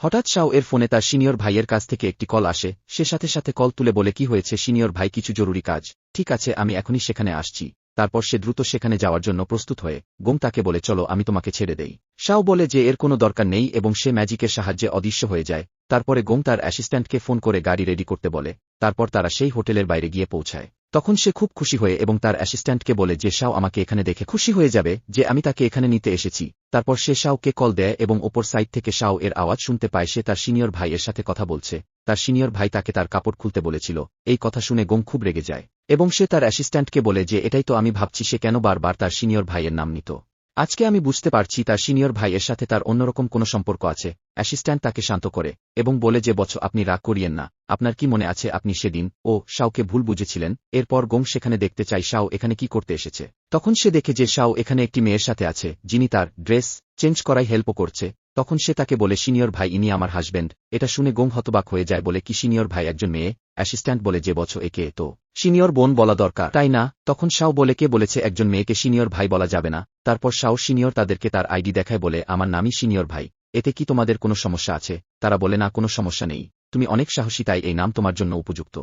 হঠাৎ শাও এর ফোনে তার সিনিয়র ভাইয়ের কাছ থেকে একটি কল আসে, সে সাথে সাথে কল তুলে বলে কি হয়েছে সিনিয়র ভাই কিছু জরুরি কাজ। ঠিক আছে আমি এখনই সেখানে আসছি। তারপর সে দ্রুত সেখানে যাওয়ার জন্য প্রস্তুত হয়ে গোং তাকে বলে চলো আমি তোমাকে ছেড়ে দেই। শাও বলে যে এর কোনো দরকার নেই এবং সে ম্যাজিকের সাহায্যে অদৃশ্য হয়ে যায়। তারপরে গোং তার অ্যাসিস্ট্যান্টকে ফোন করে গাড়ি রেডি করতে বলে। তারপর তারা সেই হোটেলের বাইরে গিয়ে পৌঁছায়। তখন সে খুব খুশি হয়ে এবং তার অ্যাসিস্ট্যান্টকে বলে যে শাও আমাকে এখানে দেখে খুশি হয়ে যাবে যে আমি তাকে এখানে নিতে এসেছি। তারপর সে শাওকে কল দেয় এবং ওপর সাইড থেকে শাও এর আওয়াজ শুনতে পায় সে তার সিনিয়র ভাইয়ের সাথে কথা বলছে। তার সিনিয়র ভাই তাকে তার কাপড় খুলতে বলেছিল। এই কথা শুনে গোং খুব রেগে যায় এবং সে তার অ্যাসিস্ট্যান্টকে বলে যে এটাই তো আমি ভাবছি সে কেন বারবার তার সিনিয়র ভাইয়ের নাম নিত। আজকে আমি বুঝতে পারছি তার সিনিয়র ভাইয়ের সাথে তার অন্যরকম কোনো সম্পর্ক আছে। অ্যাসিস্ট্যান্ট তাকে শান্ত করে এবং বলে যে বৎস আপনি রাগ করিয়েন না, আপনার কি মনে আছে আপনি সেদিন শাওকে ভুল বুঝেছিলেন। এরপর গোং সেখানে দেখতে চাই শাও এখানে কি করতে এসেছে। তখন সে দেখে যে শাও এখানে একটি মেয়ের সাথে আছে যিনি তার ড্রেস চেঞ্জ করাই হেল্পও করছে। তখন সে তাকে বলে সিনিয়র ভাই ইনি আমার হাজব্যান্ড। এটা শুনে গোং হতবাক হয়ে যায় বলে কি সিনিয়র ভাই একজন মেয়ে। অ্যাসিস্ট্যান্ট বলে যে বৎস একে তো সিনিয়র বোন বলা দরকার তাই না। তখন শাও বলে কে বলেছে একজন মেয়েকে সিনিয়র ভাই বলা যাবে না। তারপর শাও সিনিয়র তাদেরকে তার আইডি দেখায় বলে আমার নামই সিনিয়র ভাই, এতে কি তোমাদের কোনো সমস্যা আছে। তারা বলে না কোনো সমস্যা নেই, তুমি অনেক সাহসী তাই এই নাম তোমার জন্য উপযুক্ত।